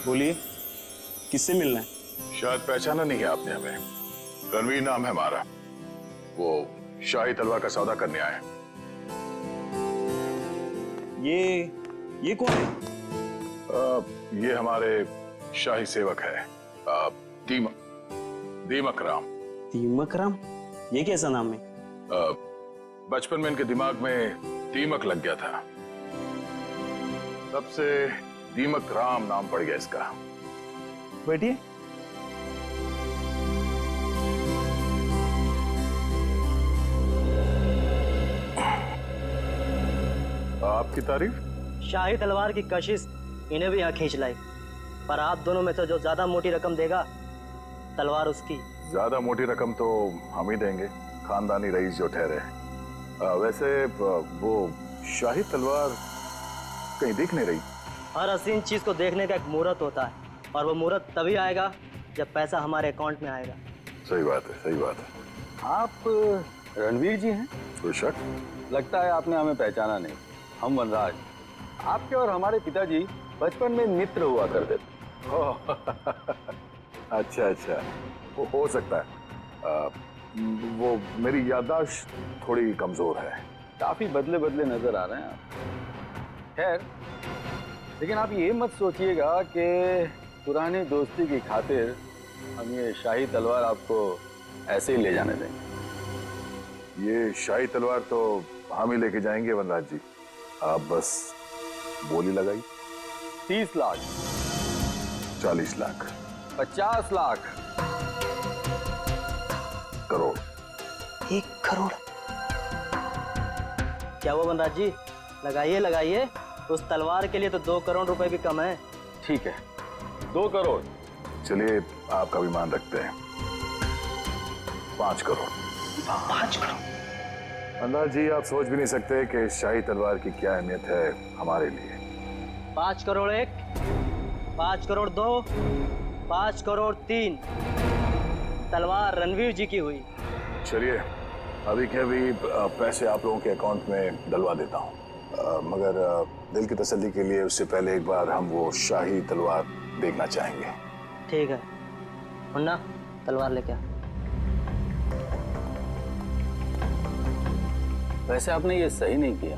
बोलिए, किससे मिलना है? शायद पहचाना नहीं है आपने हमें। रणवीर नाम है हमारा। वो शाही तलवार का सौदा करने आए हैं। ये कौन है? ये हमारे शाही सेवक है, दीमक राम। दीमक राम? ये कैसा नाम है? बचपन में इनके दिमाग में दीमक लग गया था, तब से दीमक राम नाम पड़ गया इसका। बैठिए। आपकी तारीफ? शाही तलवार की कशिश इन्हें भी यहाँ खींच लाई, पर आप दोनों में से जो ज्यादा मोटी रकम देगा तलवार उसकी। ज्यादा मोटी रकम तो हम ही देंगे, खानदानी रईस जो ठहरे। वैसे वो शाही तलवार कहीं दिख नहीं रही। हर हसीन चीज को देखने का एक मुहूर्त होता है, और वो मुहूर्त तभी आएगा जब पैसा हमारे अकाउंट में आएगा। सही बात है, सही बात है। आप रणवीर जी हैं? कोई शक? लगता है आपने हमें पहचाना नहीं। हम वनराज, आपके और हमारे पिताजी बचपन में मित्र हुआ करते थे। अच्छा अच्छा, वो हो सकता है। वो मेरी याददाश्त थोड़ी कमजोर है। काफी बदले बदले नजर आ रहे हैं आप। खैर, लेकिन आप ये मत सोचिएगा कि पुरानी दोस्ती की खातिर हम ये शाही तलवार आपको ऐसे ही ले जाने देंगे। ये शाही तलवार तो हम ही लेके जाएंगे वनराज जी, आप बस बोली लगाई। 30 लाख, 40 लाख, 50 लाख, करोड़। 1 करोड़? क्या वो वनराज जी? लगाइए लगाइए, उस तलवार के लिए तो 2 करोड़ रुपए भी कम है। ठीक है, 2 करोड़। चलिए आपका भी मान रखते हैं, 5 करोड़। 5 करोड़? वनराज जी, आप सोच भी नहीं सकते कि शाही तलवार की क्या अहमियत है हमारे लिए। 5 करोड़ 1, 5 करोड़ 2, 5 करोड़ 3। तलवार रणवीर जी की हुई। चलिए अभी के अभी पैसे आप लोगों के अकाउंट में डलवा देता हूँ, मगर दिल की तसल्ली के लिए उससे पहले एक बार हम वो शाही तलवार देखना चाहेंगे। ठीक है, मुन्ना तलवार लेके आ। वैसे आपने ये सही नहीं किया।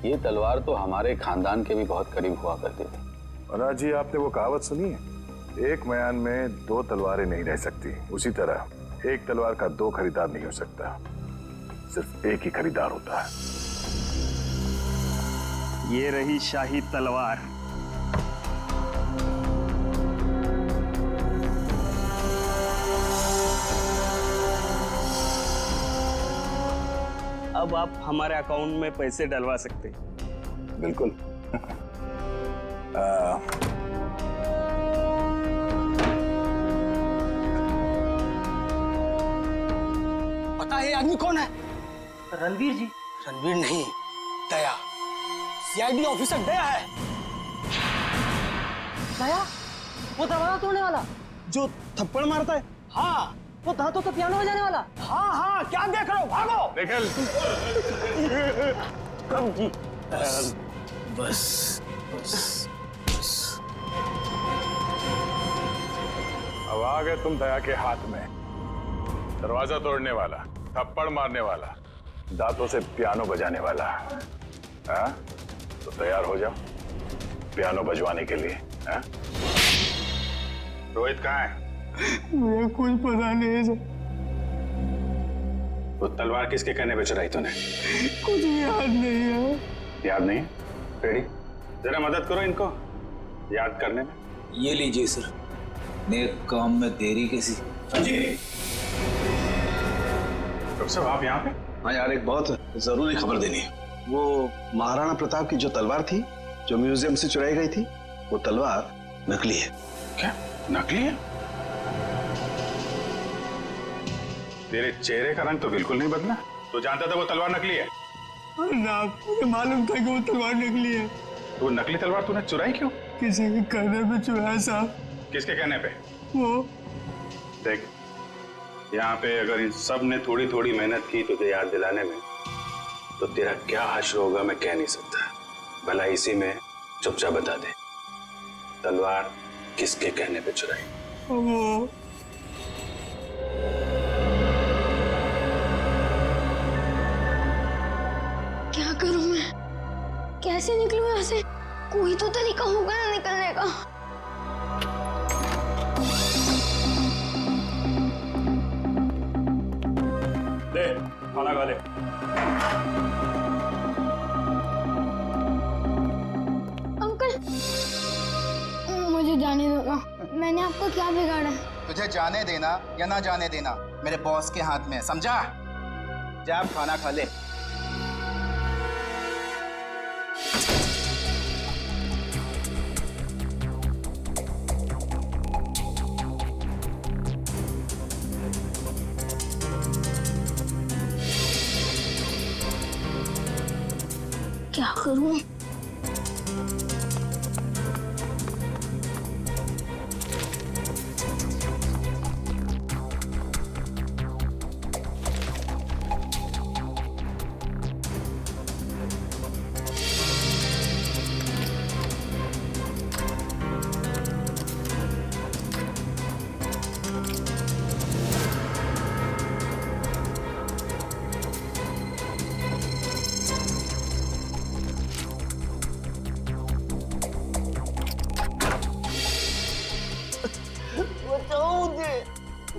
ये तलवार तो हमारे खानदान के भी बहुत करीब हुआ करती थी। वनराज जी, आपने वो कहावत सुनी है, एक मयान में 2 तलवारें नहीं रह सकती। उसी तरह एक तलवार का 2 खरीदार नहीं हो सकता, सिर्फ एक ही खरीदार होता है। ये रही शाही तलवार। अब आप हमारे अकाउंट में पैसे डलवा सकते हैं। बिल्कुल। पता है ये आदमी कौन है? रणवीर जी। रणवीर नहीं, दया। सीआईडी ऑफिसर दया है। दया? वो दरवाजा तोड़ने वाला जो थप्पड़ मारता है? हाँ वो दांतों तो पियानो बजाने वाला। हाँ हाँ, क्या देख रहे हो? भागो। निकल। बस बस बस। अब आ गए तुम दया के हाथ में। दरवाजा तोड़ने वाला, थप्पड़ मारने वाला, दांतों से पियानो बजाने वाला। हाँ, तो तैयार हो जाओ पियानो बजवाने के लिए। हाँ? रोहित कहाँ है? मुझे कुछ पता नहीं है सर। वो तलवार किसके कहने पे चुराई तूने? कुछ भी याद नहीं है। याद नहीं? रेडी, जरा मदद करो इनको याद करने में। ये लीजिए सर, नेक काम में देरी कैसी। डॉक्टर साहब, आप यहाँ पे? हाँ यार, एक बहुत जरूरी खबर देनी है। वो महाराणा प्रताप की जो तलवार थी, जो म्यूजियम से चुराई गई थी, वो तलवार नकली है। क्या नकली है? तेरे चेहरे का रंग तो बिल्कुल नहीं बदला। तू जानता था वो तलवार नकली है? ना, मुझे मालूम था कि वो तलवार नकली है। तो वो नकली तलवार तूने चुराई क्यों? किसी के कहने पे चुराया साहब। किसके कहने पे? वो देख, यहाँ पे अगर इन सब ने थोड़ी थोड़ी मेहनत की तुझे याद दिलाने में, तो तेरा क्या हश्र होगा मैं कह नहीं सकता। भला इसी में चुपचाप बता दे, तलवार किसके कहने पे चुराई? क्या करूं मैं? कैसे निकलूं यहाँ से? कोई तो तरीका होगा ना निकलने का। ले खाना खा ले। अंकल, मुझे जाने दो ना। मैंने आपको क्या बिगाड़ा है? तुझे जाने देना या ना जाने देना मेरे बॉस के हाथ में है, समझा? जा आप खाना खा ले। क्या करूं?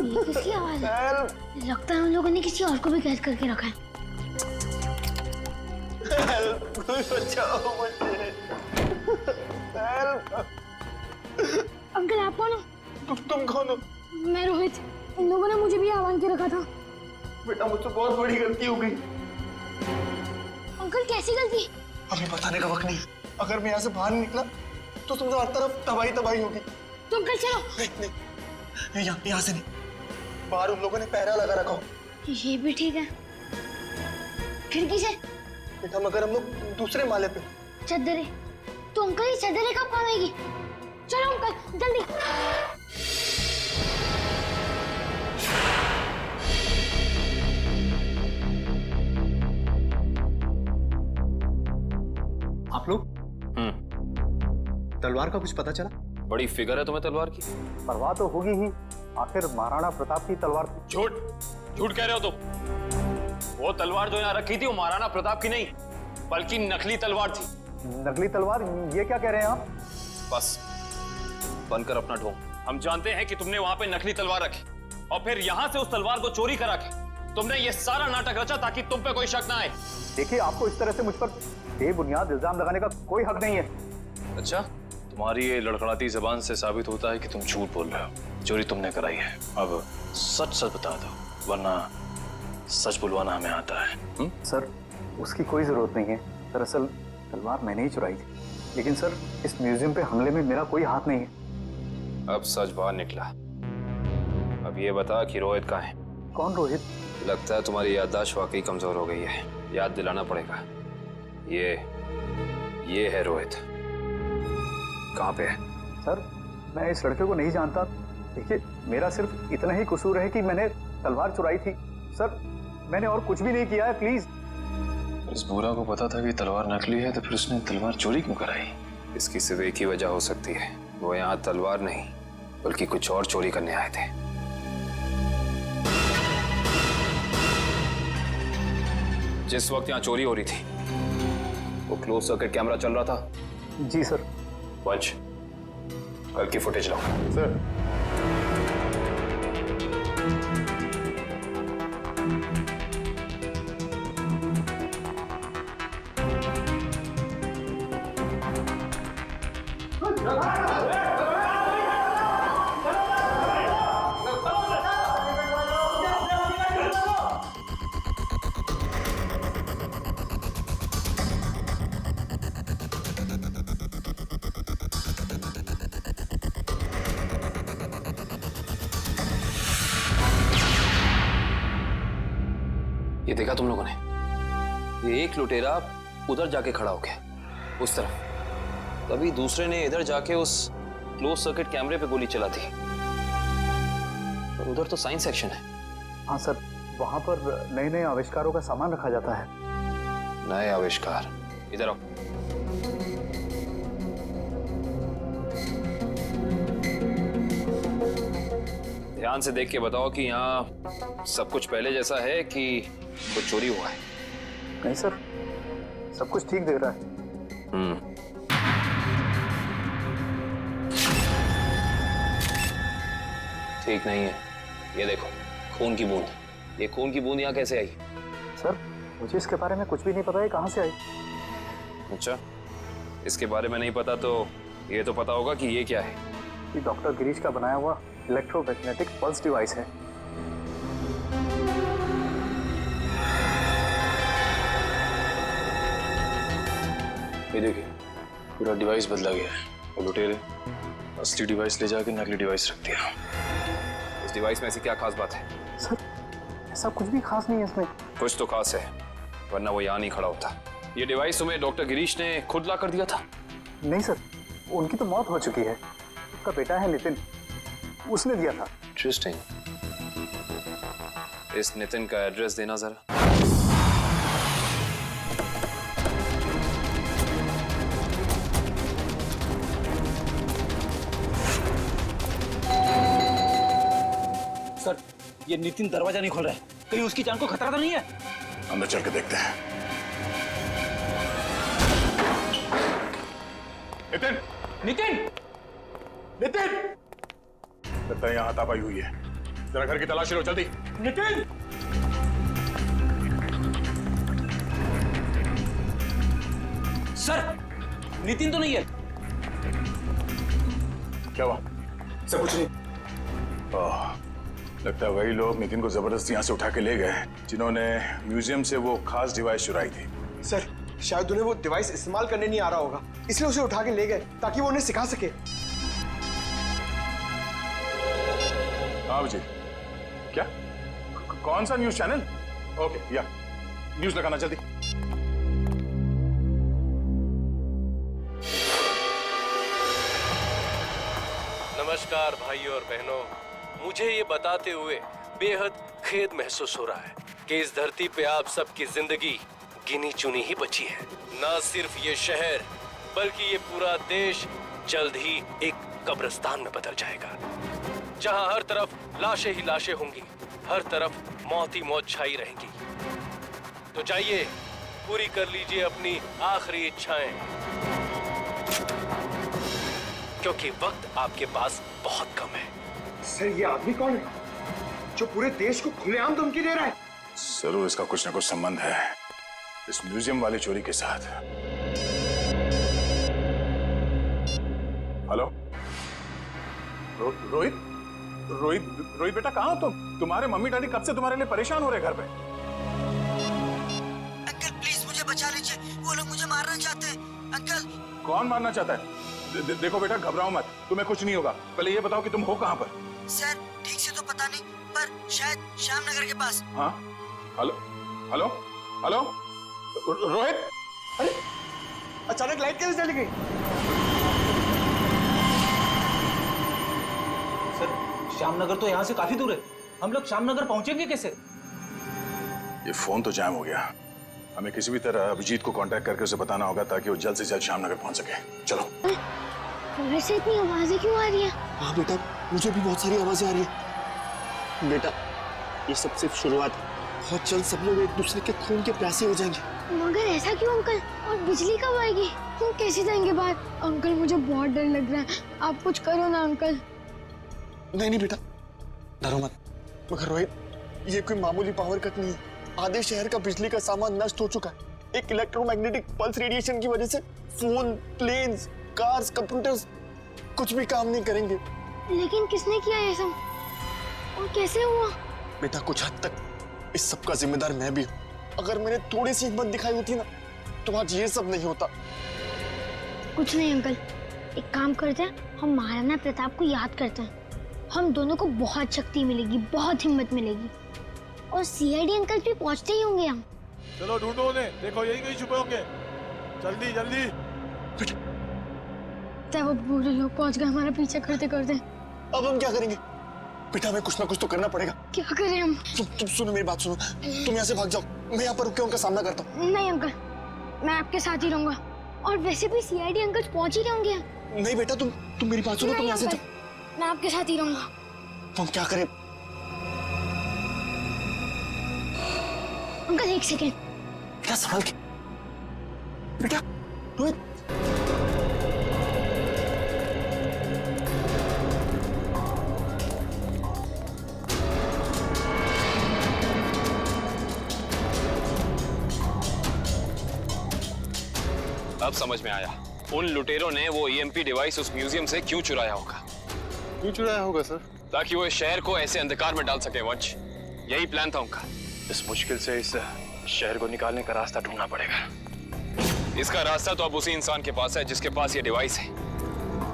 ये किसकी आवाज है? लगता है उन लोगों ने किसी और को भी कैद करके रखा है। अंकल आप कौन हो? तुम कौन हो? मैं रोहित। इन लोगों ने मुझे भी आह्वान के रखा था। बेटा मुझसे बहुत बड़ी गलती हो गई। अंकल कैसी गलती? हमें बताने का वक्त नहीं। अगर मैं यहाँ से बाहर नहीं निकला तो समझो हर तरफ तबाही तबाही होगी। तो अंकल चलो। नहीं, यहाँ से नहीं। बाहर उन लोगों ने पहरा लगा रखा हो। ये भी ठीक है। खिड़की से? बेटा मगर हम लोग दूसरे माले पे। चद्दरें? तो अंकल ये चद्दरें कब काम आएगी? चलो अंकल जल्दी। आप लोग? तलवार का कुछ पता चला? बड़ी फिगर है तुम्हें तलवार की। परवाह तो होगी ही, आखिर महाराणा प्रताप की तलवार थी। झूठ झूठ कह रहे हो तुम। वो तलवार जो यहाँ रखी थी वो महाराणा प्रताप की नहीं बल्कि नकली तलवार थी। नकली तलवार? ये क्या कह रहे हैं आप? बस बनकर अपना ढोंग। हम जानते हैं कि तुमने वहां पे नकली तलवार रखी और फिर यहाँ से उस तलवार को चोरी करा के तुमने ये सारा नाटक रचा ताकि तुम पे कोई शक ना आए। देखिए, आपको इस तरह से मुझ पर बेबुनियाद इल्जाम लगाने का कोई हक नहीं है। अच्छा, तुम्हारी ये लड़खड़ाती जबान से साबित होता है कि तुम झूठ बोल रहे हो। चोरी तुमने कराई है। अब सच सच बता दो, वरना सच बुलवाना हमें आता है। सर, उसकी कोई जरूरत नहीं है। दरअसल तलवार मैंने ही चुराई थी। लेकिन सर, इस म्यूजियम पे हमले में मेरा कोई हाथ नहीं है। अब सच बाहर निकला। अब ये बता कि रोहित कहाँ है? कौन रोहित? लगता है तुम्हारी याददाश्त वाकई कमजोर हो गई है। याद दिलाना पड़ेगा। ये है रोहित। कहाँ पे है? सर, मैं इस लड़के को नहीं जानता। देखिए, मेरा सिर्फ इतना ही कसूर है कि मैंने तलवार चुराई थी। सर, मैंने और कुछ भी नहीं किया है, प्लीज। इस बूढ़ा को पता था कि तलवार नकली है, तो फिर उसने तलवार चोरी क्यों कराई? इसकी सिर्फ एक ही वजह हो सकती है। वो यहाँ तलवार नहीं बल्कि कुछ और चोरी करने आए थे। जिस वक्त यहाँ चोरी हो रही थी वो क्लोज सर्किट कैमरा चल रहा था। जी सर। पंच, कल की फुटेज लाओ। सर। ये देखा तुम लोगों ने? ये एक लुटेरा उधर जाके खड़ा हो गया उस तरफ, तभी दूसरे ने इधर जाके उस क्लोज सर्किट कैमरे पे गोली चला दी। और उधर तो साइंस सेक्शन है। हाँ सर, वहां पर नए नए आविष्कारों का सामान रखा जाता है। नए आविष्कार? इधर आओ। ध्यान से देख के बताओ कि यहाँ सब कुछ पहले जैसा है कि कुछ चोरी हुआ है। नहीं सर, सब कुछ ठीक दिख रहा है। ठीक नहीं है। ये देखो, खून की बूंद। ये खून की बूंद यहाँ कैसे आई? सर, मुझे इसके बारे में कुछ भी नहीं पता है, कहाँ से आई। अच्छा, इसके बारे में नहीं पता तो ये तो पता होगा कि ये क्या है। ये डॉक्टर गिरीश का बनाया हुआ इलेक्ट्रोमैग्नेटिक पल्स डिवाइस है। ये देखिए, पूरा डिवाइस बदला गया है। वो लुटेरे असली डिवाइस ले जाके नकली डिवाइस रख दिया। इस डिवाइस में ऐसी क्या खास बात है? सर, ऐसा कुछ भी खास नहीं है इसमें। कुछ तो खास है, वरना वो यहाँ नहीं खड़ा होता। ये डिवाइस तुम्हें डॉक्टर गिरीश ने खुद ला कर दिया था? नहीं सर, उनकी तो मौत हो चुकी है। उसका बेटा है नितिन, उसने दिया था। इंटरेस्टिंग। इस नितिन का एड्रेस देना जरा। सर, ये नितिन दरवाजा नहीं खोल रहा है। कहीं उसकी जान को खतरा तो नहीं है? अंदर चल के देखते हैं। नितिन! नितिन! नितिन! लगता है यहाँ हाथापाई हुई है। जरा घर की तलाशी लो, जल्दी। नितिन! सर, नितिन तो नहीं है। क्या हुआ? सब कुछ नहीं। लगता है वही लोग नितिन को जबरदस्ती यहाँ से उठा के ले गए जिन्होंने म्यूजियम से वो खास डिवाइस चुराई थी। सर, शायद उन्हें वो डिवाइस इस्तेमाल करने नहीं आ रहा होगा, इसलिए उसे उठा के ले गए ताकि वो उन्हें सिखा सके। हाँ अभिजीत, क्या? कौन सा न्यूज चैनल? ओके, या न्यूज लगाना जल्दी। नमस्कार भाइयों और बहनों, मुझे ये बताते हुए बेहद खेद महसूस हो रहा है कि इस धरती पे आप सबकी जिंदगी गिनी चुनी ही बची है। न सिर्फ ये शहर बल्कि ये पूरा देश जल्द ही एक कब्रिस्तान में बदल जाएगा, जहां हर तरफ लाशें ही लाशें होंगी, हर तरफ मौत ही मौत छाई रहेंगी। तो जाइए, पूरी कर लीजिए अपनी आखिरी इच्छाएं, क्योंकि वक्त आपके पास बहुत कम है। सर, ये आदमी कौन है जो पूरे देश को खुलेआम धमकी दे रहा है? जरूर इसका कुछ ना कुछ संबंध है इस म्यूजियम वाली चोरी के साथ। हेलो रोहित? रोहित बेटा, कहाँ हो तुम? तुम्हारे मम्मी डैडी कब से तुम्हारे लिए परेशान हो रहे घर पे। अंकल प्लीज मुझे बचा लीजिए, वो लोग मुझे मारना चाहते हैं। अंकल। कौन मारना चाहता है? देखो बेटा, घबराओ मत, तुम्हें कुछ नहीं होगा। पहले ये बताओ कि तुम हो कहाँ पर? सर, ठीक से तो पता नहीं, पर शायद श्याम नगर के पास। हाँ, हेलो हेलो हेलो रोहित? अरे अचानक लाइट कैसे चली गई? सर, श्यामनगर तो यहाँ से काफी दूर है। हम लोग श्यामनगर पहुंचेंगे कैसे? ये फोन तो जैम हो गया। हमें किसी भी तरह अभिजीत को कांटेक्ट करके उसे बताना होगा ताकि वो जल्द से जल्द श्यामनगर पहुंच सके। चलो। वैसे इतनी आवाजें क्यों आ रही है? हाँ बेटा, मुझे भी बहुत सारी आवाजें आ रही है। बेटा, ये सब सिर्फ शुरुआत है। बहुत जल्द सब लोग एक दूसरे के खून के प्यासे हो जाएंगे। मगर ऐसा क्यों अंकल? और बिजली कब आएगी? हम कैसे जाएंगे बाहर? अंकल, मुझे बहुत डर लग रहा है, आप कुछ करो ना अंकल। नहीं बेटा, डरो मत। मगर रोहित, ये कोई मामूली पावर कट नहीं है। आधे शहर का बिजली का सामान नष्ट हो चुका है। एक इलेक्ट्रोमैग्नेटिक पल्स रेडिएशन की वजह से फोन, प्लेन्स, कार्स, कंप्यूटर्स कुछ भी काम नहीं करेंगे। लेकिन किसने किया ये सब और कैसे हुआ? बेटा, कुछ हद तक इस सब का जिम्मेदार मैं भी हूँ। अगर मैंने थोड़ी सी हिम्मत दिखाई होती ना, तो आज ये सब नहीं होता। कुछ नहीं अंकल, एक काम करते हैं, हम महाराणा प्रताप को याद करते हैं। हम दोनों को बहुत शक्ति मिलेगी, बहुत हिम्मत मिलेगी, और सीआईडी अंकल भी पहुंचते ही होंगे। हम चलो ढूंढो उन्हें, देखो यही कहीं छुपे होंगे। जल्दी जल्दी। वो बुरे लोग पहुंच गए हमारा पीछे करते करते। अब हम क्या करेंगे? बेटा, हमें कुछ ना कुछ तो करना पड़ेगा। क्या करें हम? तुम सुनो मेरी बात, सुनो। तुम यहाँ से भाग जाओ, मैं यहाँ पर रुक के उनका सामना करता हूँ। नहीं अंकल, मैं आपके साथ ही रहूंगा, और वैसे भी सीआईडी अंकल पहुंच ही रहे होंगे। नहीं बेटा, तुम मेरी बात सुनो, तुम यहाँ से जाओ। मैं आपके साथ ही रहूंगा। तो हम क्या करें? अंकल एक सेकेंड। क्या संभाल के बेटा? रोहित अब समझ में आया उन लुटेरों ने वो ईएमपी डिवाइस उस म्यूजियम से क्यों चुराया होगा। क्यों चुराया होगा सर? ताकि वो इस शहर को ऐसे अंधकार में डाल सके वंश। यही प्लान था उनका। इस मुश्किल से इस शहर को निकालने का रास्ता ढूंढना पड़ेगा। इसका रास्ता तो अब उसी इंसान के पास है जिसके पास ये डिवाइस है।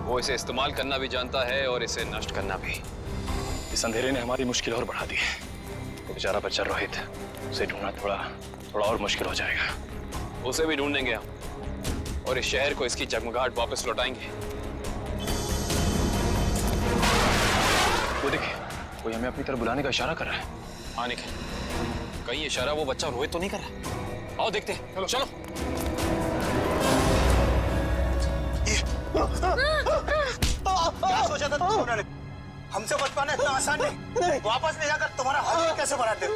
वो इसे इस्तेमाल करना भी जानता है और इसे नष्ट करना भी। इस अंधेरे ने हमारी मुश्किल और बढ़ा दी है। वो बेचारा बच्चा रोहित, उसे ढूंढना थोड़ा और मुश्किल हो जाएगा। उसे भी ढूंढेंगे हम और इस शहर को इसकी जगमगाहट वापस लौटाएंगे। वो देखिए, कोई हमें अपनी तरफ बुलाने का इशारा कर रहा है। हाँ निखिल, कहीं इशारा वो बच्चा रोहित तो नहीं कर रहा? आओ देखते हैं। चलो। क्या सोचा था तुमने? हमसे बच पाना इतना आसान नहीं। वापस ले जाकर तुम्हारा हलवा कैसे बनाते?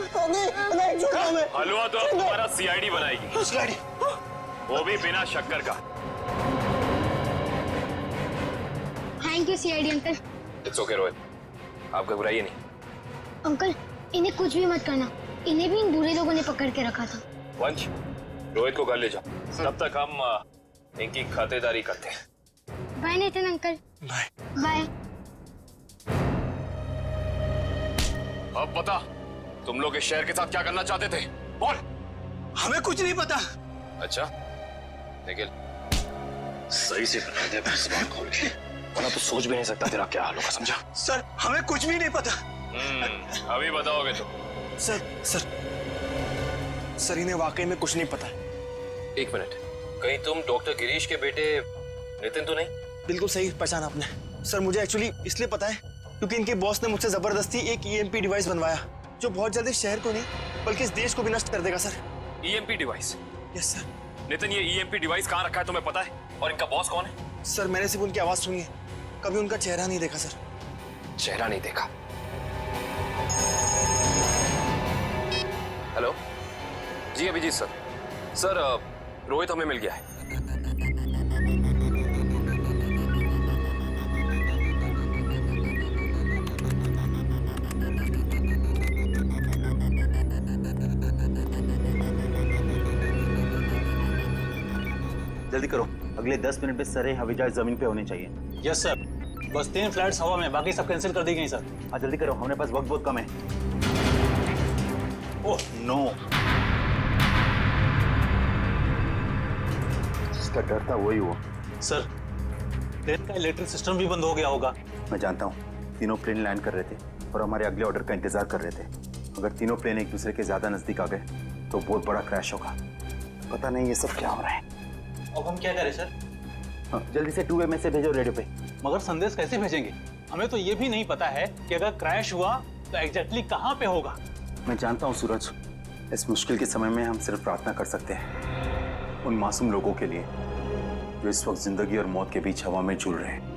हलवा तो अब तुम्हारा सीआईडी बनाएगी। सीआईडी? वो भी बिना शक्कर का। Thank you CID uncle. It's okay Rohit, आप घबराइए नहीं। अंकल इन्हें कुछ भी मत करना, इन्हें भी इन बुरे लोगों ने पकड़ के रखा था। वंश, रोहित को घर ले जाओ, तब तक हम इनकी खातेदारी करते हैं। Bye Nitin uncle. Bye bye. अब बता, तुम लोग इस शहर के साथ क्या करना चाहते थे? बोल। हमें कुछ नहीं पता। अच्छा निखिल, सही से बता दे बस बात खोल के, वरना तो सोच भी नहीं सकता तेरा क्या हाल होगा, समझा? सर हमें कुछ भी नहीं पता। अभी बताओगे तो। सर इन्हें वाकई में कुछ नहीं पता है। एक मिनट, कहीं तुम डॉक्टर गिरीश के बेटे नितिन तो नहीं? बिल्कुल सही पहचाना आपने। सर मुझे एक्चुअली इसलिए पता है क्योंकि इनके बॉस ने मुझसे जबरदस्ती एक ईएमपी डिवाइस बनवाया जो बहुत जल्दी शहर को नहीं बल्कि इस देश को भी नष्ट कर देगा sir. EMP device? Yes sir. Nitin, ये ईएमपी डिवाइस कहाँ रखा है तुम्हें पता है? और इनका बॉस कौन है? सर मैंने सिर्फ उनकी आवाज सुनी है, कभी उनका चेहरा नहीं देखा सर। चेहरा नहीं देखा? हेलो जी, अभिजीत सर। सर रोहित हमें मिल गया है। जल्दी करो, अगले 10 मिनट में सारे हवाई जहाज जमीन पे होने चाहिए। यस सर, बस 3 फ्लाइट्स हवा में, बाकी सब कैंसिल कर दी गई सर। हाँ जल्दी करो, हमारे पास वक्त बहुत कम है। ओह नो, जिसका डर था वही हुआ। सर प्लेन का इलेक्ट्रिक सिस्टम भी बंद हो गया होगा। मैं जानता हूँ, तीनों प्लेन लैंड कर रहे थे और हमारे अगले ऑर्डर का इंतजार कर रहे थे। अगर तीनों प्लेन एक दूसरे के ज्यादा नजदीक आ गए तो बहुत बड़ा क्रैश होगा। पता नहीं ये सब क्या हो रहा है। अब हम क्या करें सर? हाँ, जल्दी से 2 में से भेजो रेडियो पे। मगर संदेश कैसे भेजेंगे? हमें तो ये भी नहीं पता है कि अगर क्रैश हुआ तो एग्जैक्टली कहाँ पे होगा। मैं जानता हूँ सूरज, इस मुश्किल के समय में हम सिर्फ प्रार्थना कर सकते हैं उन मासूम लोगों के लिए जो इस वक्त जिंदगी और मौत के बीच हवा में झूल रहे हैं।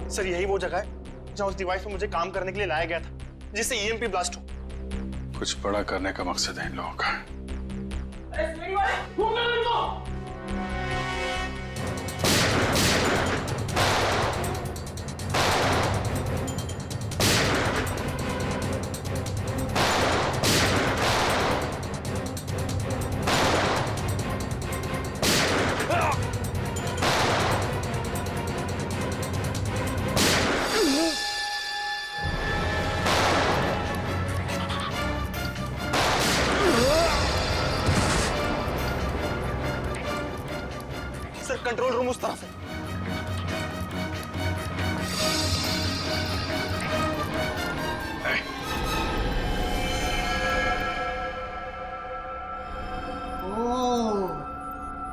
सर यही वो जगह है जहाँ उस डिवाइस पे मुझे काम करने के लिए लाया गया था जिससे ईएमपी ब्लास्ट हो। कुछ बड़ा करने का मकसद है इन लोगों का। कंट्रोल रूम उस तरफ है।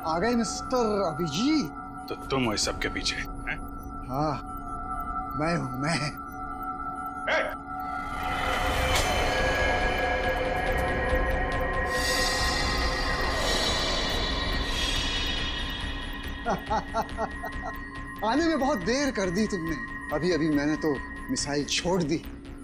आ गए मिस्टर अभिजीत। तो तुम हो इस सब के पीछे हैं? हाँ मैं हूं, मैं। आने में बहुत देर कर दी तुमने। अभी अभी मैंने तो मिसाइल छोड़ दी।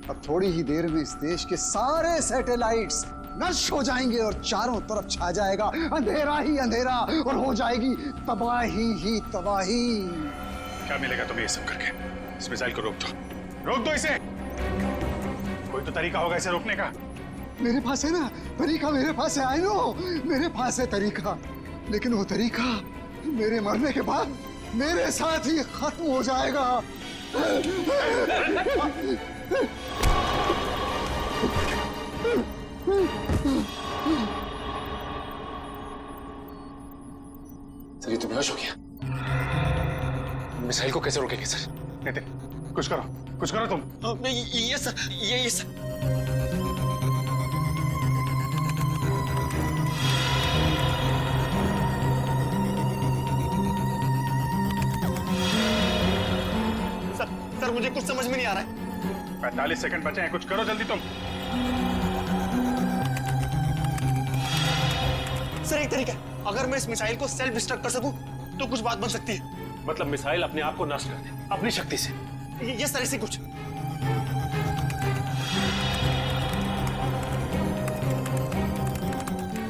अब थोड़ी ही देर में इस देश के सारे सैटेलाइट्स नष्ट हो जाएंगे और चारों तरफ छा जाएगा अंधेरा ही अंधेरा और हो जाएगी तबाही ही तबाही। क्या मिलेगा तुम्हें ये सब करके? इस मिसाइल को रोक दो इसे। कोई तो तरीका होगा इसे रोकने का। मेरे पास है ना तरीका, मेरे पास है। आई नो, मेरे पास है तरीका, लेकिन वो तरीका मेरे मरने के बाद मेरे साथ ही खत्म हो जाएगा। सर ये तो बेहोश हो गया। मिसाइल को कैसे रोकेंगे सर? नितिन कुछ करो तुम। ये सर, ये सर। सर मुझे कुछ समझ में नहीं आ रहा है। 45 सेकंड बचे हैं, कुछ करो जल्दी तुम। सर एक तरीका है, अगर मैं इस मिसाइल को सेल्फ डिस्ट्रक्ट कर सकूं तो कुछ बात बन सकती है। मतलब मिसाइल अपने आप को नष्ट कर दे अपनी शक्ति से? ये सर ऐसे कुछ।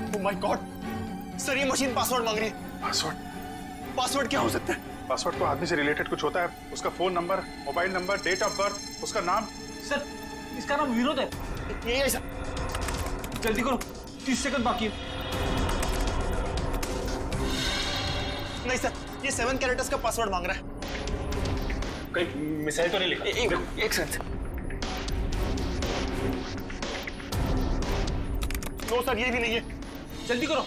ओह माय गॉड सर, ये मशीन पासवर्ड मांग रही है। पासवर्ड क्या हो सकता है? पासवर्ड तो आदमी से रिलेटेड कुछ होता है, उसका phone number, mobile number, date of birth, उसका नाम। सर इसका नाम विनोद है। ये सर जल्दी करो, 30 सेकंड बाकी है। नहीं सर, ये 7 कैरेक्टर्स का पासवर्ड मांग रहा है। कहीं मिसाइल तो नहीं लिखा? एक सेकंड। नो सर, ये भी नहीं है। जल्दी करो।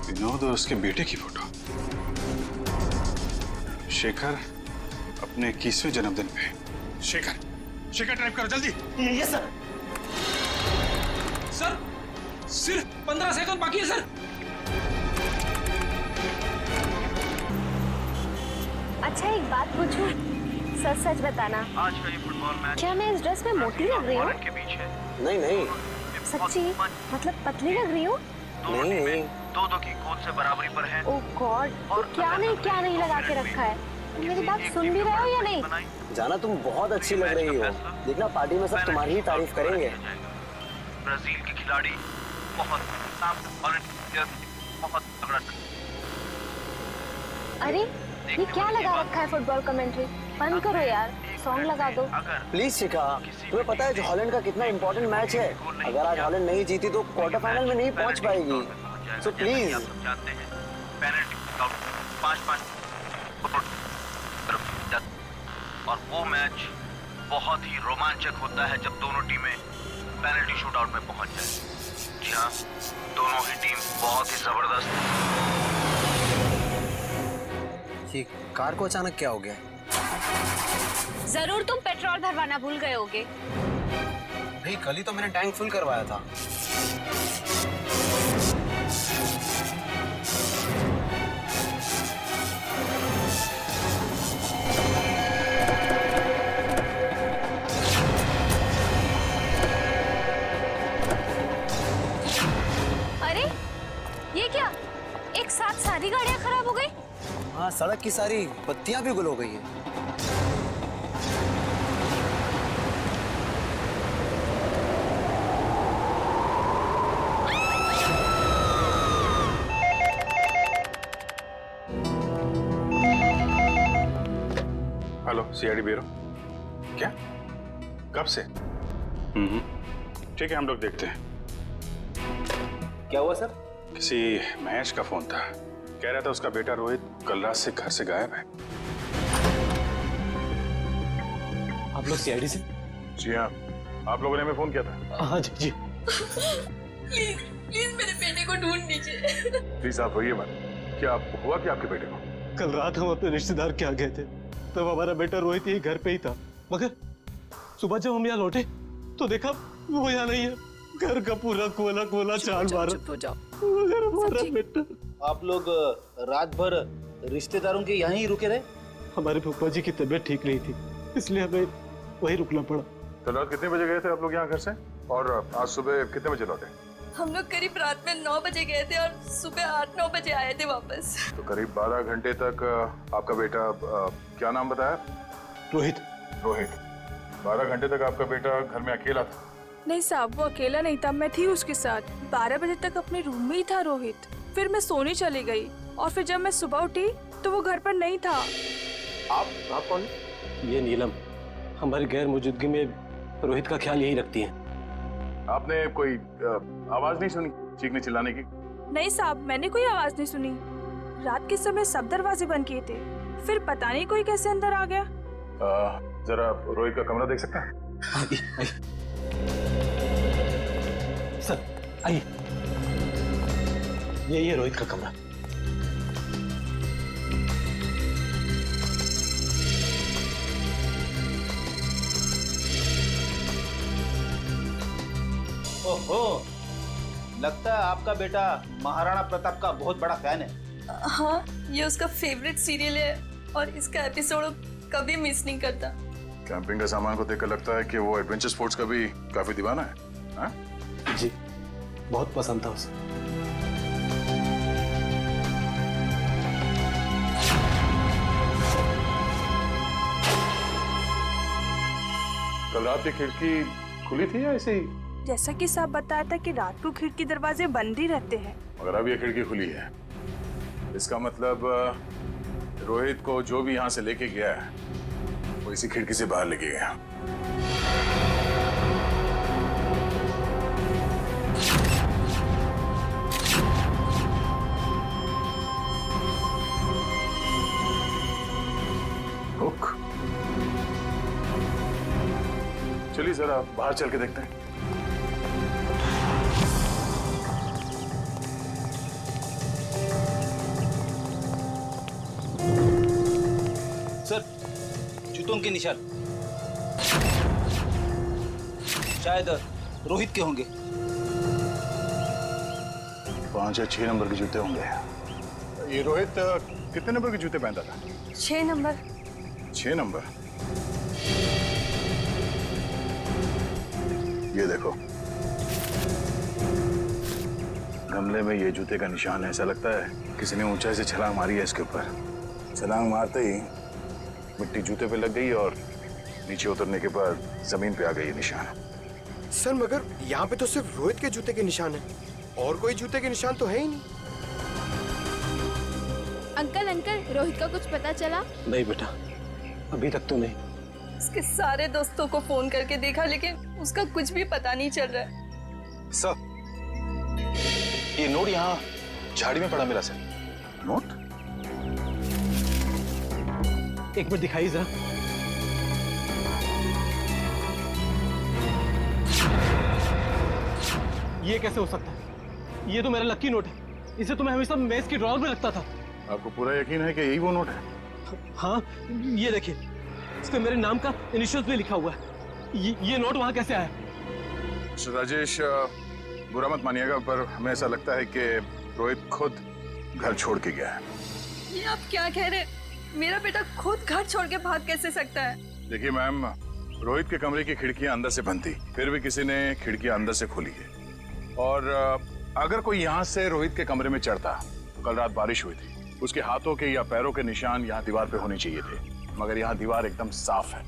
विनोद और उसके बेटे की फोटो। शेखर अपने 21वें जन्मदिन पे। शेखर टाइप करो जल्दी। ये सर। सर सिर्फ 15 सेकंड बाकी है सर। अच्छा एक बात पूछूं? सच सच बताना, आज का ये फुटबॉल मैच क्या मैं इस ड्रेस में मोटी लग रही हूँ? के बीच है। नहीं नहीं सच्ची? मतलब पतली लग रही हूँ? नहीं। 2-2 की गोल से बराबरी पर है। ओह गॉड, तो क्या नहीं लगा के रखा है? तुम मेरी बात सुन भी रहे हो या नहीं? जाना, तुम बहुत अच्छी लग रही हो। देखना पार्टी में सब तुम्हारी ही तारीफ करेंगे। ब्राजील के खिलाड़ी बहुत तगड़ा। अरे ये क्या लगा रखा है फुटबॉल कमेंट्री? बंद करो यार, सॉन्ग लगा दो। प्लीज शिखा, तुम्हें पता है जो हॉलैंड का कितना इंपॉर्टेंट मैच है? अगर आज हॉलैंड नहीं जीती तो क्वार्टर फाइनल में नहीं पहुंच पाएगी। So please. जानते हैं पेनल्टी 5-5 और वो मैच बहुत ही रोमांचक होता है जब दोनों टीमें पेनल्टी शूटआउट में पहुंच जाए। जी हाँ, दोनों ही टीम बहुत ही जबरदस्त। ये कार को अचानक क्या हो गया? जरूर तुम पेट्रोल भरवाना भूल गए होगे। भाई कल ही तो मैंने टैंक फुल करवाया था। अरे ये क्या, एक साथ सारी गाड़ियां खराब हो गई? हाँ, सड़क की सारी बत्तियां भी गुल हो गई है। Hello CID bureau. क्या? कब से? ठीक है, हम लोग देखते हैं। क्या हुआ सर? किसी महेश का फोन था, कह रहा था उसका बेटा रोहित कल रात से घर से गायब है। आप लोग सीआईडी से? जी हाँ, आप लोगों ने हमें फोन किया था। हाँ जी जी। प्लीज मेरे बेटे को ढूंढ दीजिए। प्लीज आप रोइए मत। क्या हुआ क्या आपके बेटे को? कल रात हम अपने रिश्तेदार के यहाँ गए थे, तब हमारा बेटा रोहित यही घर पे ही था, मगर सुबह जब हम यहाँ लौटे तो देखा वो यहाँ नहीं है। घर का पूरा कोला चाल मारा। मगर हमारा बेटा। आप लोग रात भर रिश्तेदारों के यहाँ ही रुके रहे? हमारे फूफा जी की तबीयत ठीक नहीं थी, इसलिए हमें वहीं रुकना पड़ा। तो रात कितने बजे गए थे आप लोग यहाँ घर से, और आज सुबह कितने बजे लौटे? हम लोग करीब रात में 9 बजे गए थे और सुबह 8-9 बजे आए थे वापस। तो करीब 12 घंटे तक आपका बेटा क्या नाम बताया? रोहित। रोहित, 12 घंटे तक आपका बेटा घर में अकेला था? नहीं साहब, वो अकेला नहीं था, मैं थी उसके साथ। 12 बजे तक अपने रूम में ही था रोहित। फिर मैं सोने चली गई और फिर जब मैं सुबह उठी तो वो घर पर नहीं था। आप कौन? ये नीलम हमारी गैर मौजूदगी में रोहित का ख्याल यही रखती हैं। आपने कोई आवाज नहीं सुनी चीखने चिल्लाने की? नहीं साहब, मैंने कोई आवाज नहीं सुनी। रात के समय सब दरवाजे बंद किए थे, फिर पता नहीं कोई कैसे अंदर आ गया। जरा रोहित का कमरा देख सकता है? आइए। सर आइए, यही है रोहित का कमरा। ओहो, लगता है आपका बेटा महाराणा प्रताप का बहुत बड़ा फैन है। हाँ, ये उसका फेवरेट सीरियल है और इसका एपिसोड कभी मिस नहीं करता। कैंपिंग का सामान को देखकर लगता है कि वो एडवेंचर स्पोर्ट्स का भी काफी दीवाना है। हाँ? जी, बहुत पसंद था उसे। कल रात की खिड़की खुली थी या ऐसे ही? जैसा कि साहब बताया था कि रात को खिड़की दरवाजे बंद ही रहते हैं। मगर अब ये खिड़की खुली है, इसका मतलब रोहित को जो भी यहाँ से लेके गया है वो इसी खिड़की से बाहर लेके गया। हुक। चलिए जरा बाहर चल के देखते हैं। सर, जूतों के निशान शायद रोहित के होंगे। 5 या 6 नंबर के जूते होंगे। ये रोहित कितने नंबर के जूते पहनता था? 6 नंबर। 6 नंबर। ये देखो, गमले में ये जूते का निशान है। ऐसा लगता है किसी ने ऊंचाई से छलांग मारी है इसके ऊपर। छलांग मारते ही मिट्टी जूते पे लग गई और नीचे उतरने के बाद जमीन पे आ गई ये निशान। सर मगर यहाँ पे तो सिर्फ रोहित के जूते के निशान है, और कोई जूते के निशान तो है ही नहीं। अंकल, रोहित का कुछ पता चला? नहीं बेटा, अभी तक तो नहीं। उसके सारे दोस्तों को फोन करके देखा लेकिन उसका कुछ भी पता नहीं चल रहा है। सर, ये नोट यहाँ झाड़ी में पड़ा मिला सर। नोट? एक मिनट दिखाइए जरा। ये कैसे हो सकता है? ये तो मेरा लकी नोट है। इसे तो मैं हमेशा मेज की ड्रॉअर में रखता था। आपको पूरा यकीन है कि यही वो नोट है? हाँ, ये देखिए, इस पे मेरे नाम का इनिशियल्स भी लिखा हुआ है। ये नोट वहां कैसे आया? मिस्टर राजेश, बुरा मत मानिएगा पर हमें ऐसा लगता है कि रोहित खुद घर छोड़ के गया है। ये आप क्या कह रहे हैं? मेरा बेटा खुद घर छोड़ के भाग कैसे सकता है? देखिए मैम, रोहित के कमरे की खिड़कियां अंदर से बंद थी, फिर भी किसी ने खिड़कियां अंदर से खोली है। और अगर कोई यहाँ से रोहित के कमरे में चढ़ता तो कल रात बारिश हुई थी, उसके हाथों के या पैरों के निशान यहाँ दीवार पे होने चाहिए थे, मगर यहाँ दीवार एकदम साफ है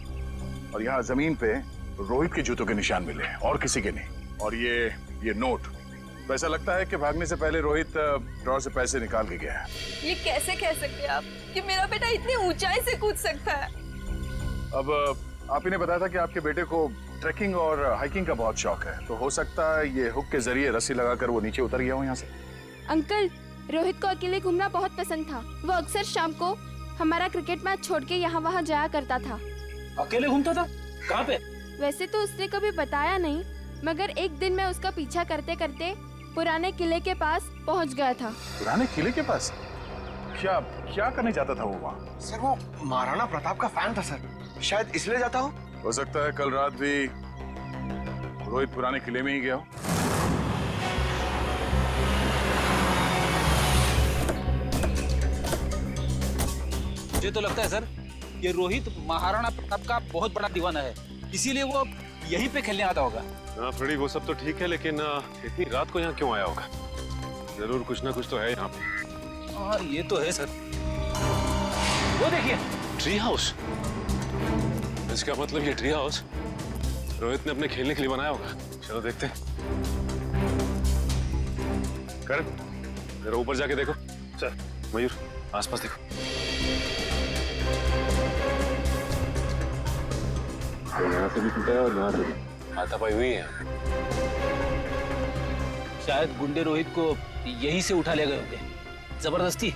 और यहाँ जमीन पे रोहित के जूतों के निशान मिले हैं और किसी के नहीं। और ये नोट, तो ऐसा लगता है कि भागने से पहले रोहित ड्रॉअर से पैसे निकाल के गया है। ये कैसे कह सकते हैं आप कि मेरा बेटा इतनी ऊंचाई से कूद सकता है? अब आप ही ने बताया था कि आपके बेटे को ट्रैकिंग और हाइकिंग का बहुत शौक है, तो हो सकता है ये हुक के जरिए रस्सी लगाकर वो नीचे उतर गया हो यहाँ से। अंकल, रोहित को अकेले घूमना बहुत पसंद था। वो अक्सर शाम को हमारा क्रिकेट मैच छोड़ के यहाँ वहाँ जाया करता था। अकेले घूमता था? कहाँ पे? वैसे तो उसने कभी बताया नहीं, मगर एक दिन मैं उसका पीछा करते करते पुराने किले के पास पहुँच गया था। पुराने किले के पास? क्या करने जाता था वो वहाँ? सर वो महाराणा प्रताप का फैन था सर, शायद इसलिए जाता हो सकता है कल रात भी रोहित पुराने किले में ही गया हो। मुझे तो लगता है सर, ये रोहित महाराणा प्रताप का बहुत बड़ा दीवाना है, इसीलिए वो यहीं पे खेलने आता होगा। हाँ फ्रेडी, वो सब तो ठीक है, लेकिन इतनी रात को यहाँ क्यों आया होगा? जरूर कुछ ना कुछ तो है यहाँ पे। हाँ ये तो है सर। वो देखिए, ट्री हाउस। इसका मतलब ये ट्री हाउस रोहित ने अपने खेलने के लिए बनाया होगा। चलो देखते हैं। करण, जरा ऊपर जाके देखो। सर। मयूर, आसपास देखो। तो यहाँ से भी टूटा है और यहाँ से भी हाथापाई हुई है। शायद गुंडे रोहित को यहीं से उठा ले गए होंगे, जबरदस्ती।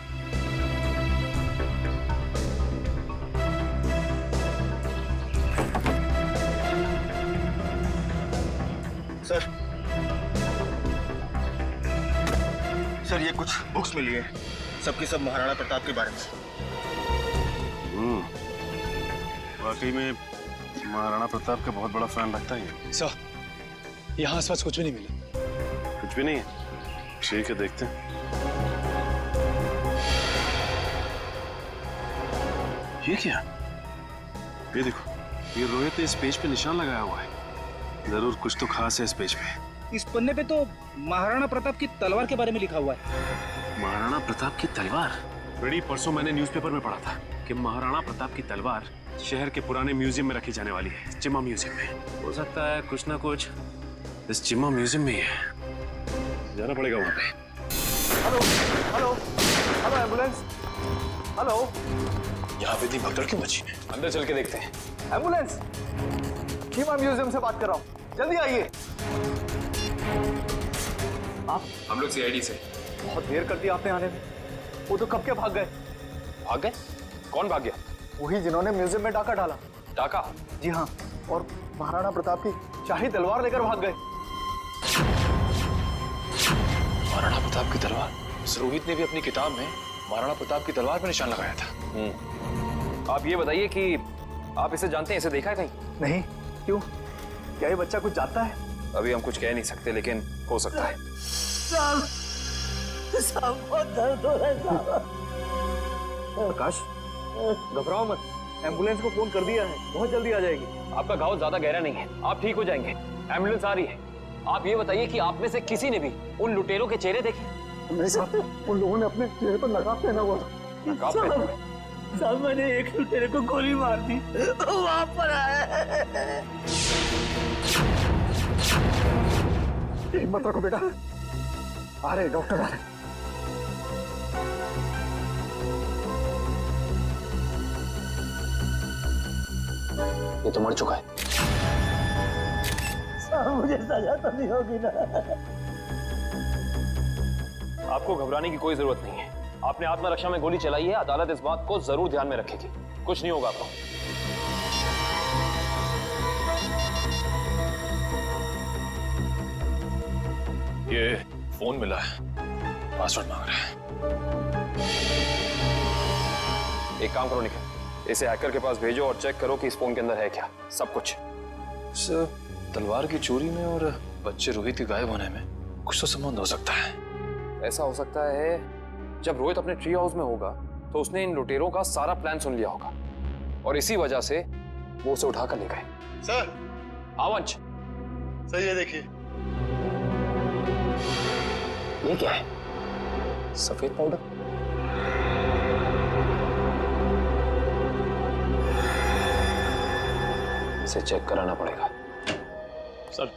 सर ये कुछ बुक्स मिली है, सबकी सब महाराणा प्रताप के बारे में। वाकई में महाराणा प्रताप का बहुत बड़ा फैन लगता है। सर, यहाँ आसपास कुछ भी नहीं मिला। कुछ भी नहीं है? ठीक है, देखते हैं। ये क्या? ये देखो, ये रोहित ने इस पेज पे निशान लगाया हुआ है। जरूर कुछ तो खास है इस पेज पे। इस पन्ने पे तो महाराणा प्रताप की तलवार के बारे में लिखा हुआ है। महाराणा प्रताप की तलवार? बड़ी परसों मैंने न्यूज़पेपर में पढ़ा था कि महाराणा प्रताप की तलवार शहर के पुराने म्यूजियम में रखी जाने वाली है, चिम्मा म्यूजियम में। हो सकता है कुछ ना कुछ इस चिम्मा म्यूजियम में ही है। जाना पड़ेगा वहां पे। Hello hello hello, ambulance. Hello, यहाँ पे इतनी भगदड़ क्यों मची है? अंदर चल के देखते हैं। एम्बुलेंस, चिम्मा म्यूजियम से बात कर रहा हूँ, जल्दी आइए। आप? हम लोग सीआईडी से। बहुत देर कर दी आपने आने में। वो तो कब के भाग गए। भाग गए? कौन भाग गया? वही जिन्होंने म्यूजियम में डाका डाला। डाका? जी हाँ, और महाराणा प्रताप की शाही तलवार लेकर भाग गए। महाराणा प्रताप की तलवार? रोहित ने भी अपनी किताब में महाराणा प्रताप की तलवार पर निशान लगाया था। आप ये बताइए कि आप इसे जानते हैं, इसे देखा है कहीं? नहीं। क्यों, क्या ये बच्चा कुछ जानता है? अभी हम कुछ कह नहीं सकते, लेकिन हो सकता है। बहुत दर्द हो रहा है। प्रकाश, घबराओ मत, एम्बुलेंस को फोन कर दिया है, बहुत जल्दी आ जाएगी। आपका घाव ज्यादा गहरा नहीं है, आप ठीक हो जाएंगे। एम्बुलेंस आ रही है। आप ये बताइए कि आप में से किसी ने भी उन लुटेरों के चेहरे देखे? नहीं साहब, उन लोगों ने अपने चेहरे पर नकाब पहना हुआ था। नकाब पहना? साहब मैंने एक लुटेरे को गोली मार दी, वहां पर आया। हिम्मत रखो बेटा, आ रहे डॉक्टर आ रहे। ये तो मर चुका है। साहब मुझे सजा तो नहीं होगी ना? आपको घबराने की कोई जरूरत नहीं है। आपने आत्मरक्षा में गोली चलाई है, अदालत इस बात को जरूर ध्यान में रखेगी। कुछ नहीं होगा आपको। ये फोन मिला है, पासवर्ड मांग रहा है। एक काम करो निखिल, इसे हैकर के पास भेजो और चेक करो कि इस फोन के अंदर है क्या सब कुछ। सर, तलवार की चोरी में और बच्चे रोहित के गायब होने में कुछ तो संबंध हो सकता है। ऐसा हो सकता है जब रोहित अपने ट्री हाउस में होगा तो उसने इन लुटेरों का सारा प्लान सुन लिया होगा और इसी वजह से वो उसे उठाकर ले गए। सर। आवंश, सर ये देखिए। ये क्या है? सफेद पाउडर? इसे चेक कराना पड़ेगा। सर,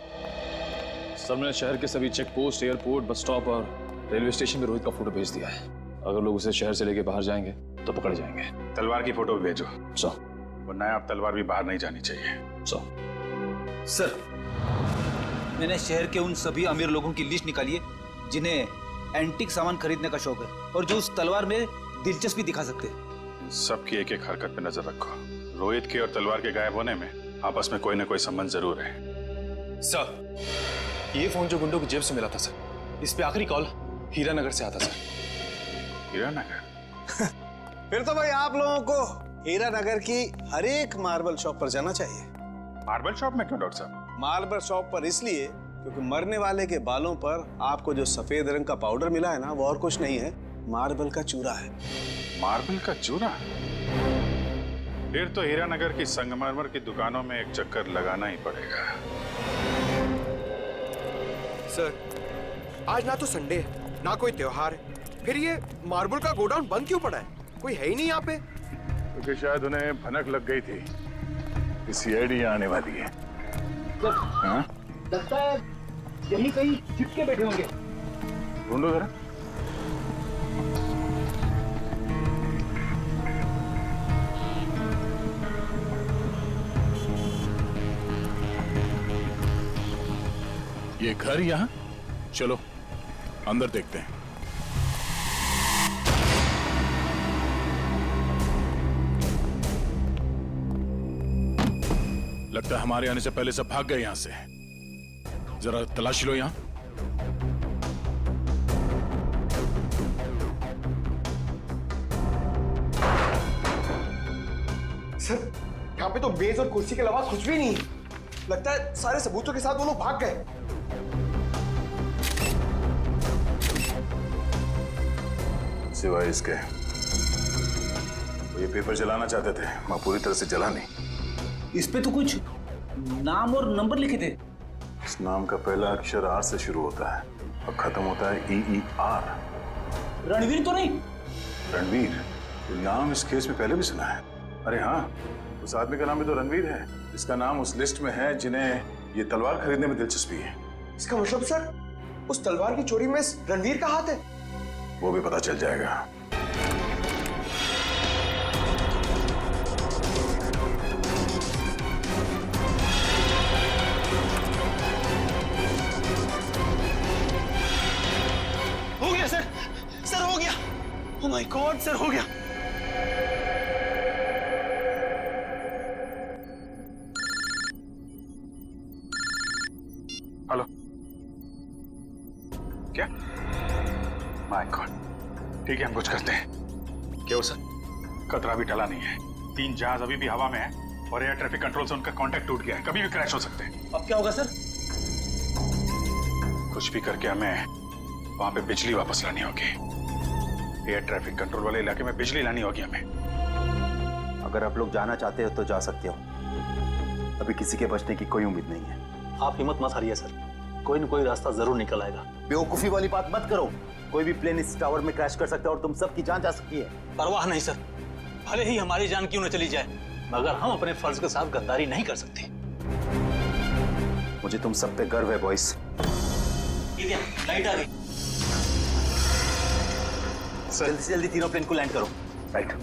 सबने शहर के सभी check post, airport, bus stop और रेलवे स्टेशन में रोहित का फोटो भेज दिया है। अगर लोग उसे शहर से लेके बाहर जाएंगे तो पकड़ जाएंगे। तलवार की फोटो भी भेजो। सर। वरना आप तलवार भी बाहर नहीं जानी चाहिए। सर, मैंने शहर के उन सभी अमीर लोगों की लिस्ट निकाली है जिन्हें एंटीक सामान खरीदने का शौक है और जो उस तलवार में दिलचस्पी दिखा सकते हैं। सबकी एक एक हरकत पे नजर रखो। रोहित के और तलवार के गायब होने में आपस में कोई ना कोई संबंध जरूर है। सर, ये फोन जो गुंडों की जेब से मिला था सर, इस पे आखिरी कॉल हीरानगर से आता सर। हीरानगर? फिर तो भाई आप लोगों को हीरानगर की हर एक मार्बल शॉप पर जाना चाहिए। मार्बल शॉप में क्यों डॉक्टर साहब? मार्बल शॉप पर इसलिए क्योंकि मरने वाले के बालों पर आपको जो सफेद रंग का पाउडर मिला है ना, वो और कुछ नहीं है, मार्बल का चूरा है। मार्बल का चूरा? फिर तो हीरानगर की संगमरमर की दुकानों में एक चक्कर लगाना ही पड़ेगा। सर, आज ना तो संडे है ना कोई त्योहार है, फिर ये मार्बल का गोडाउन बंद क्यों पड़ा है? कोई है ही नहीं यहाँ पे। क्योंकि शायद उन्हें भनक लग गई थी कि सीआईडी आने वाली है। हाँ? लगता है यही कहीं चिपके बैठे होंगे। ढूंढो जरा। ये घर यहाँ, चलो अंदर देखते हैं। लगता है हमारे आने से पहले सब भाग गए यहां से। जरा तलाशी लो यहां। सर, यहाँ पे तो मेज और कुर्सी के अलावा कुछ भी नहीं है। लगता है सारे सबूतों के साथ वो लोग भाग गए। सिवाय इसके वो ये पेपर जलाना चाहते थे, मैं पूरी तरह से जला नहीं। इस पे तो कुछ नाम और नंबर लिखे थे। इस नाम का पहला अक्षर आर से शुरू होता है और खत्म होता है EER। रणवीर तो नहीं? रणवीर? ये नाम इस केस में पहले भी सुना है। अरे हाँ, उस आदमी का नाम भी तो रणवीर है। इसका नाम उस लिस्ट में है जिन्हें ये तलवार खरीदने में दिलचस्पी है। इसका मतलब सर, उस तलवार की चोरी में रणवीर का हाथ है? वो भी पता चल जाएगा। हो गया सर, सर हो गया। ओह माय गॉड सर, हो गया। हेलो, क्या? माय गॉड, ठीक है हम कुछ करते हैं। क्या हो सर? खतरा भी टला नहीं है। 3 जहाज अभी भी हवा में है और एयर ट्रैफिक कंट्रोल से उनका कांटेक्ट टूट गया है। कभी भी क्रैश हो सकते हैं। अब क्या होगा सर? कुछ भी करके हमें वहां पे बिजली वापस लानी होगी। एयर ट्रैफिक कंट्रोल वाले इलाके में बिजली लानी होगी हमें। अगर आप लोग जाना चाहते हो तो जा सकते हो। अभी किसी के बचने की कोई उम्मीद नहीं है। आप हिम्मत मत हारिए सर, कोई न कोई रास्ता जरूर निकल आएगा। बेवकूफी वाली बात मत करो। कोई भी प्लेन इस टावर में क्रैश कर सकता है और तुम सबकी जान जा सकती है। परवाह नहीं सर, भले ही हमारी जान क्यों न चली जाए, मगर हम अपने फर्ज के साथ गद्दारी नहीं कर सकते। मुझे तुम सब पे गर्व है बॉयज। लाइट आ गई। जल्दी से जल्दी तीनों प्लेन को लैंड करो। राइट।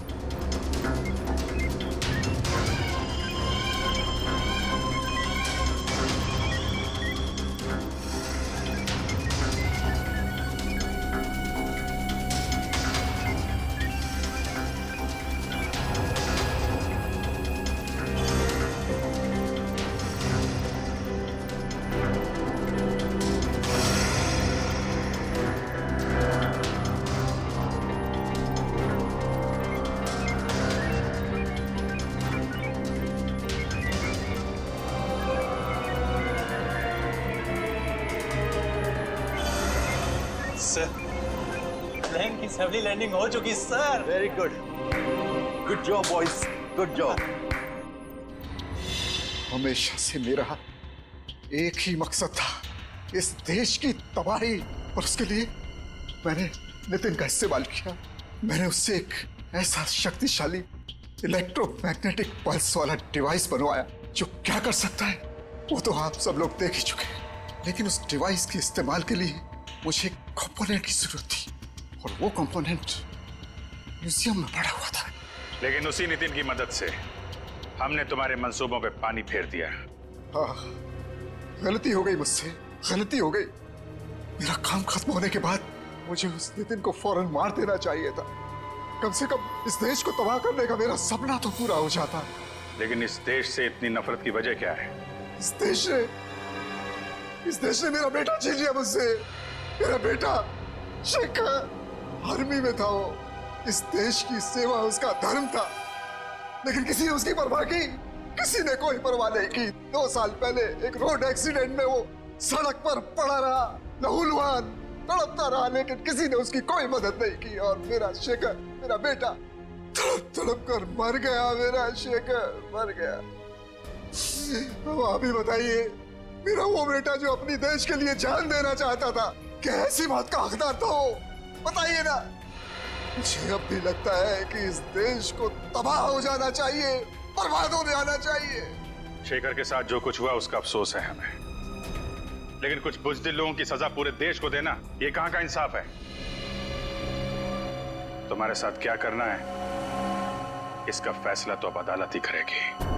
प्लेन की सफली लैंडिंग हो चुकी sir. Very good, good job boys, good job. हमेशा से मेरा एक ही मकसद था, इस देश की तबाही, और उसके लिए मैंने नितिन का इस्तेमाल किया। मैंने उससे एक ऐसा शक्तिशाली इलेक्ट्रोमैग्नेटिक पल्स वाला डिवाइस बनवाया जो क्या कर सकता है वो तो आप सब लोग देख ही चुके हैं। लेकिन उस डिवाइस के इस्तेमाल के लिए मुझे एक कंपोनेंट की जरूरत थी, और वो कंपोनेंट म्यूजियम में पड़ा हुआ था। लेकिन उसी नितिन की मदद से हमने तुम्हारे मंसूबों पे पानी फेर दिया। हाँ, गलती हो गई मुझसे, गलती हो गई। मेरा काम खत्म होने के बाद मुझे उस नितिन को फौरन मार देना चाहिए था। कम से कम इस देश को तबाह करने का मेरा सपना तो पूरा हो जाता। लेकिन इस देश से इतनी नफरत की वजह क्या है? इस देश ने मेरा बेटा छीन लिया मुझसे। मेरा बेटा शेखर आर्मी में था। वो इस देश की सेवा उसका धर्म था, लेकिन किसी ने उसकी परवाह की? किसी ने कोई परवाह नहीं की। 2 साल पहले एक रोड एक्सीडेंट में वो सड़क पर पड़ा रहा, लहूलुहान तड़पता रहा, लेकिन किसी ने उसकी कोई मदद नहीं की। और मेरा शेखर, मेरा बेटा तड़प तड़प कर मर गया मेरा शेखर, मर गया। अब आप ही बताइए, मेरा वो बेटा जो अपनी देश के लिए जान देना चाहता था, क्या ऐसी बात का हकदार था वो? बताइए ना। मुझे अब भी लगता है कि इस देश को तबाह हो जाना चाहिए, बर्बाद हो जाना चाहिए। शेखर के साथ जो कुछ हुआ उसका अफसोस है हमें, लेकिन कुछ बुज़दिल लोगों की सजा पूरे देश को देना, ये कहां का इंसाफ है? तुम्हारे साथ क्या करना है इसका फैसला तो अब अदालत ही करेगी।